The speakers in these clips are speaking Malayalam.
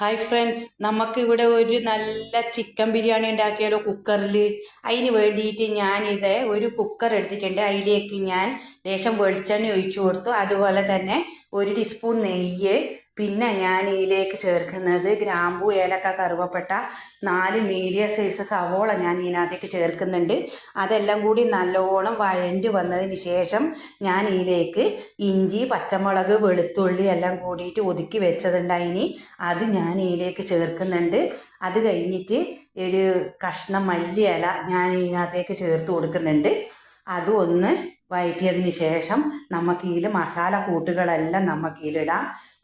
ഹായ് ഫ്രണ്ട്സ്, നമുക്കിവിടെ ഒരു നല്ല ചിക്കൻ ബിരിയാണി ഉണ്ടാക്കിയാലോ കുക്കറിൽ. അതിന് വേണ്ടിയിട്ട് ഞാനിത് ഒരു കുക്കർ എടുത്തിട്ടുണ്ട്. അതിലേക്ക് ഞാൻ ലേശം വെളിച്ചെണ്ണ ഒഴിച്ചു കൊടുത്തു. അതുപോലെ തന്നെ ഒരു ടീസ്പൂൺ നെയ്യ്, പിന്നെ ഞാൻ ഇതിലേക്ക് ചേർക്കുന്നത് ഗ്രാമ്പൂ, ഏലക്ക, കറുവപ്പട്ട, 4 മീഡിയം സൈസ് സവോള ഞാൻ ഇതിനകത്തേക്ക് ചേർക്കുന്നുണ്ട്. അതെല്ലാം കൂടി നല്ലോണം വഴണ്ട് വന്നതിന് ശേഷം ഞാൻ ഇതിലേക്ക് ഇഞ്ചി, പച്ചമുളക്, വെളുത്തുള്ളി എല്ലാം കൂടിയിട്ട് ഒതുക്കി വെച്ചതുണ്ടായിനി. അത് ഞാൻ ഇതിലേക്ക് ചേർക്കുന്നുണ്ട്. അത് കഴിഞ്ഞിട്ട് ഒരു കഷ്ണം മല്ലിയില ഞാൻ ഇതിനകത്തേക്ക് ചേർത്ത് കൊടുക്കുന്നുണ്ട്. അതും ഒന്ന് വഴറ്റിയതിന് ശേഷം നമുക്ക് ഇതിൽ മസാല കൂട്ടുകളെല്ലാം നമുക്ക് ഇതിലിടാം.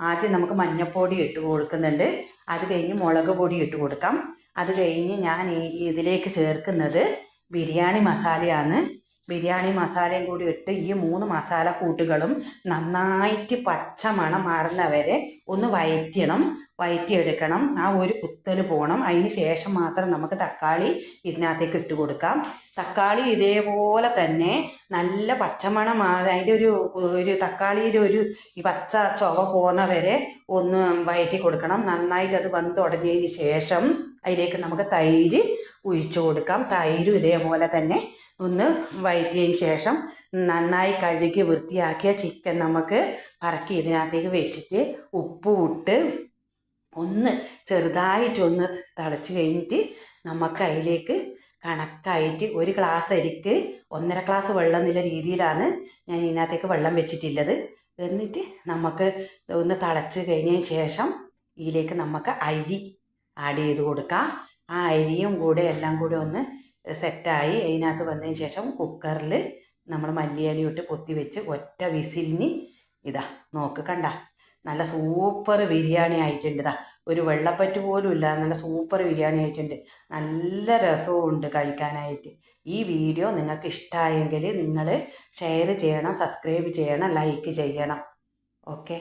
ആദ്യം നമുക്ക് മഞ്ഞൾപ്പൊടി ഇട്ട് കൊടുക്കുന്നുണ്ട്. അത് കഴിഞ്ഞ് മുളക് പൊടി ഇട്ട് കൊടുക്കാം. അത് കഴിഞ്ഞ് ഞാൻ ഇതിലേക്ക് ചേർക്കുന്നത് ബിരിയാണി മസാലയാണ്. ബിരിയാണി മസാലയും കൂടി ഇട്ട് ഈ 3 മസാല കൂട്ടുകളും നന്നായിട്ട് പച്ചമണം മാറുന്നവരെ ഒന്ന് വഴറ്റിയെടുക്കണം. ആ ഒരു കുത്തൽ പോകണം. അതിന് ശേഷം മാത്രം നമുക്ക് തക്കാളി ഇതിനകത്തേക്ക് ഇട്ട് കൊടുക്കാം. തക്കാളി ഇതേപോലെ തന്നെ നല്ല പച്ചമണം അതിൻ്റെ ഒരു തക്കാളിയുടെ ഈ പച്ച ചുവ പോകുന്നവരെ ഒന്ന് വഴറ്റി കൊടുക്കണം. നന്നായിട്ട് അത് വന്ന് തുടങ്ങിയതിന് ശേഷം അതിലേക്ക് നമുക്ക് തൈര് ഒഴിച്ചു കൊടുക്കാം. തൈരും ഇതേപോലെ തന്നെ ഒന്ന് വഴറ്റിയതിന് ശേഷം നന്നായി കഴുകി വൃത്തിയാക്കിയ ചിക്കൻ നമുക്ക് പറക്കി ഇതിനകത്തേക്ക് വെച്ചിട്ട് ഉപ്പും ഇട്ട് ഒന്ന് ചെറുതായിട്ടൊന്ന് തിളച്ച് കഴിഞ്ഞിട്ട് നമുക്ക് അതിലേക്ക് കണക്കായിട്ട് 1 ഗ്ലാസ് അരിക്ക് 1.5 ഗ്ലാസ് വെള്ളം എന്നുള്ള രീതിയിലാണ് ഞാൻ ഇതിനകത്തേക്ക് വെള്ളം വെച്ചിട്ടുള്ളത്. എന്നിട്ട് നമുക്ക് ഒന്ന് തിളച്ച് കഴിഞ്ഞതിന് ശേഷം ഇതിലേക്ക് നമുക്ക് അരി ആഡ് ചെയ്ത് കൊടുക്കാം. ആ അരിയും കൂടെ എല്ലാം കൂടെ ഒന്ന് സെറ്റായി അതിനകത്ത് വന്നതിന് ശേഷം കുക്കറിൽ നമ്മൾ മല്ലിയില ഇട്ട് പൊത്തി വെച്ച് ഒറ്റ വിസിലിന് ഇതാ നോക്ക് കണ്ട നല്ല സൂപ്പർ ബിരിയാണി ആയിട്ടുണ്ട്. ഇതാ ഒരു വെള്ളപ്പറ്റ് പോലും ഇല്ല, നല്ല സൂപ്പർ ബിരിയാണി ആയിട്ടുണ്ട്. നല്ല രസവും ഉണ്ട് കഴിക്കാനായിട്ട്. ഈ വീഡിയോ നിങ്ങൾക്ക് ഇഷ്ടമായെങ്കിൽ നിങ്ങൾ ഷെയർ ചെയ്യണം, സബ്സ്ക്രൈബ് ചെയ്യണം, ലൈക്ക് ചെയ്യണം. ഓക്കെ.